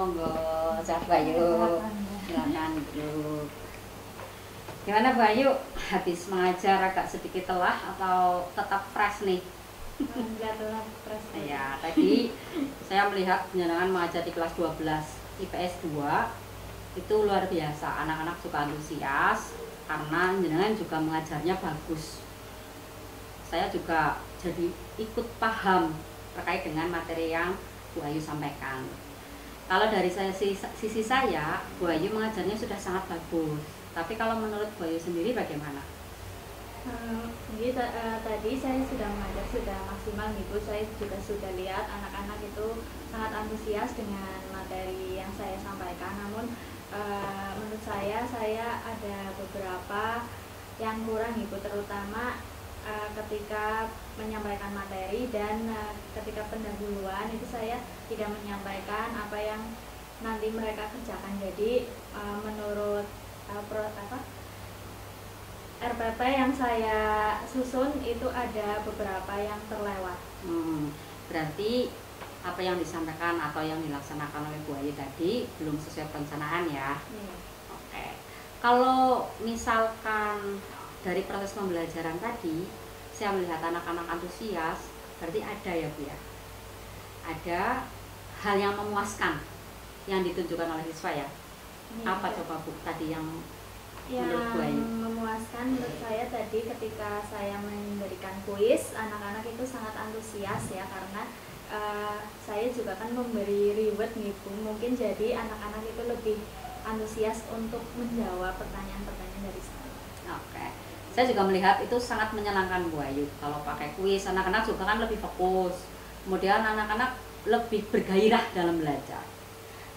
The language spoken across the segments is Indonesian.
monggo Cak Bayu. Silakan dulu. Gimana Bu Ayu? Habis mengajar agak sedikit telah atau tetap fresh nih? Enggak telat fresh. Ya, tadi saya melihat jenengan mengajar di kelas 12 IPS 2 itu luar biasa. Anak-anak juga antusias karena jenengan juga mengajarnya bagus. Saya juga jadi ikut paham terkait dengan materi yang Bu Ayu sampaikan. Kalau dari sisi saya, Bu Ayu mengajarnya sudah sangat bagus. Tapi kalau menurut Bu Ayu sendiri bagaimana? Jadi tadi saya sudah mengajar sudah maksimal nih Bu. Saya juga sudah lihat anak-anak itu sangat antusias dengan materi yang saya sampaikan. Namun menurut saya ada beberapa yang kurang nih Bu, terutama ketika menyampaikan materi dan ketika pendahuluan itu saya tidak menyampaikan apa yang nanti mereka kerjakan. Jadi menurut RPP yang saya susun itu ada beberapa yang terlewat. Berarti apa yang disampaikan atau yang dilaksanakan oleh Bu Ayu tadi belum sesuai perencanaan ya? Oke. Kalau misalkan dari proses pembelajaran tadi saya melihat anak-anak antusias, berarti ada ya Bu ya? Ada hal yang memuaskan yang ditunjukkan oleh siswa ya? Apa coba Bu tadi yang menurut Bu Ayu? Memuaskan menurut saya tadi ketika saya memberikan kuis, anak-anak itu sangat antusias ya, karena saya juga kan memberi reward nih Bu. Mungkin jadi anak-anak itu lebih antusias untuk menjawab pertanyaan-pertanyaan dari saya. Oke. Saya juga melihat itu sangat menyenangkan Bu Ayu. Kalau pakai kuis, anak-anak juga kan lebih fokus. Kemudian anak-anak lebih bergairah dalam belajar.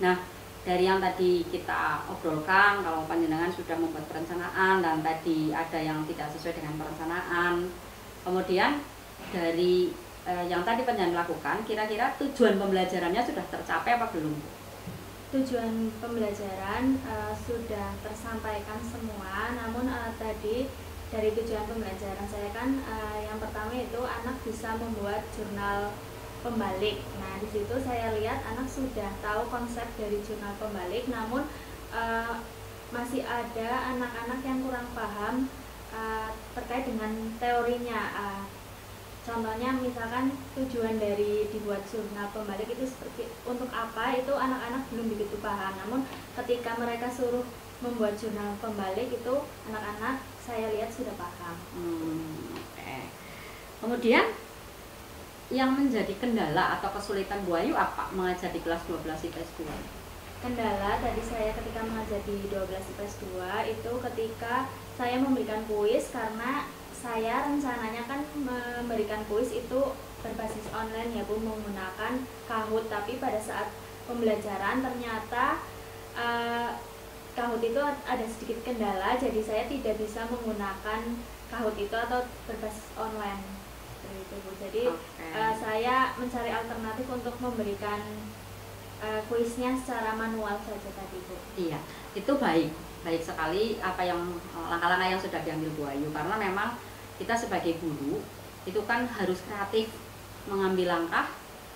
Nah, dari yang tadi kita obrolkan, kalau panjenengan sudah membuat perencanaan dan tadi ada yang tidak sesuai dengan perencanaan, kemudian dari yang tadi panjenengan lakukan, kira-kira tujuan pembelajarannya sudah tercapai apa belum? Tujuan pembelajaran sudah tersampaikan semua, namun tadi dari tujuan pembelajaran saya kan yang pertama itu anak bisa membuat jurnal pembalik. Nah, di situ saya lihat anak sudah tahu konsep dari jurnal pembalik, namun masih ada anak-anak yang kurang paham terkait dengan teorinya. Contohnya misalkan tujuan dari dibuat jurnal pembalik itu seperti untuk apa, itu anak-anak belum begitu paham. Namun ketika mereka suruh membuat jurnal pembalik itu anak-anak saya lihat sudah paham. Okay. Kemudian yang menjadi kendala atau kesulitan Bu Ayu apa mengajar di kelas 12 IPS 2? Kendala tadi saya ketika mengajar di 12 IPS 2 itu ketika saya memberikan kuis, karena saya rencananya kan memberikan kuis itu berbasis online ya Bu, menggunakan Kahoot. Tapi pada saat pembelajaran ternyata Kahoot itu ada sedikit kendala, jadi saya tidak bisa menggunakan Kahoot itu atau berbasis online itu Bu. Jadi saya mencari alternatif untuk memberikan kuisnya secara manual saja tadi Bu. Iya, itu baik sekali apa yang langkah-langkah yang sudah diambil Bu Ayu, karena memang kita sebagai guru itu kan harus kreatif mengambil langkah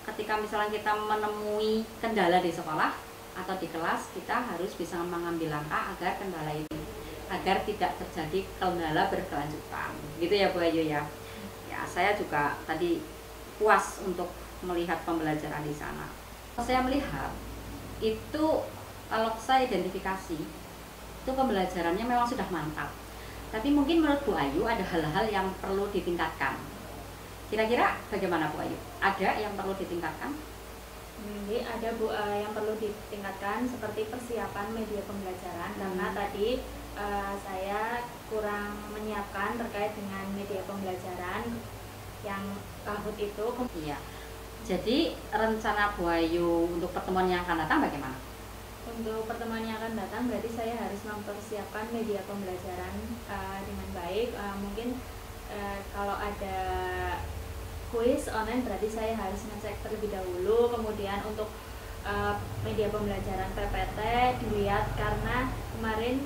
ketika misalnya kita menemui kendala di sekolah atau di kelas, kita harus bisa mengambil langkah agar kendala ini agar tidak terjadi kendala berkelanjutan, gitu ya Bu Ayu ya. Ya, saya juga tadi puas untuk melihat pembelajaran di sana. Saya melihat itu kalau saya identifikasi itu pembelajarannya memang sudah mantap. Tapi mungkin menurut Bu Ayu ada hal-hal yang perlu ditingkatkan. Kira-kira bagaimana Bu Ayu? Ada yang perlu ditingkatkan? Jadi ada Bu yang perlu ditingkatkan seperti persiapan media pembelajaran, karena tadi saya kurang menyiapkan terkait dengan media pembelajaran yang Kahoot itu. Iya. Jadi rencana Bu Ayu untuk pertemuan yang akan datang bagaimana? Untuk pertemuan yang akan datang berarti saya harus mempersiapkan media pembelajaran dengan baik. Mungkin kalau ada kuis online berarti saya harus ngecek terlebih dahulu. Kemudian untuk media pembelajaran PPT dilihat, karena kemarin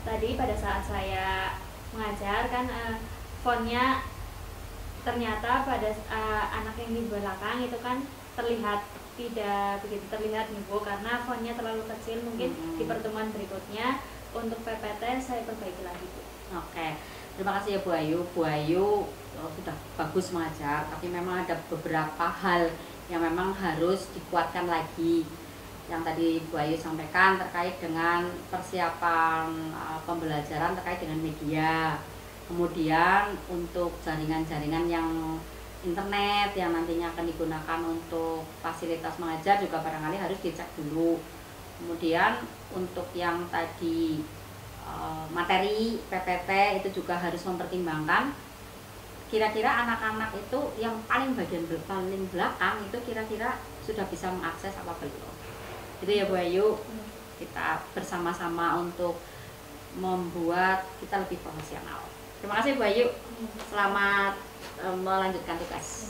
tadi pada saat saya mengajar kan fontnya ternyata pada anak yang di belakang itu kan terlihat tidak begitu terlihat nih Bu, karena fontnya terlalu kecil. Mungkin di pertemuan berikutnya untuk PPT saya perbaiki lagi Bu. Oke, terima kasih ya Bu Ayu. Bu Ayu sudah bagus mengajar, tapi memang ada beberapa hal yang memang harus dikuatkan lagi. Yang tadi Bu Ayu sampaikan terkait dengan persiapan pembelajaran terkait dengan media. Kemudian untuk jaringan-jaringan yang internet yang nantinya akan digunakan untuk fasilitas mengajar juga barangkali harus dicek dulu. Kemudian untuk yang tadi materi PPT itu juga harus mempertimbangkan kira-kira anak-anak itu yang paling belakang itu kira-kira sudah bisa mengakses apa belum. Itu ya Bu Ayu, kita bersama-sama untuk membuat kita lebih profesional. Terima kasih Bu Ayu, selamat melanjutkan tugas.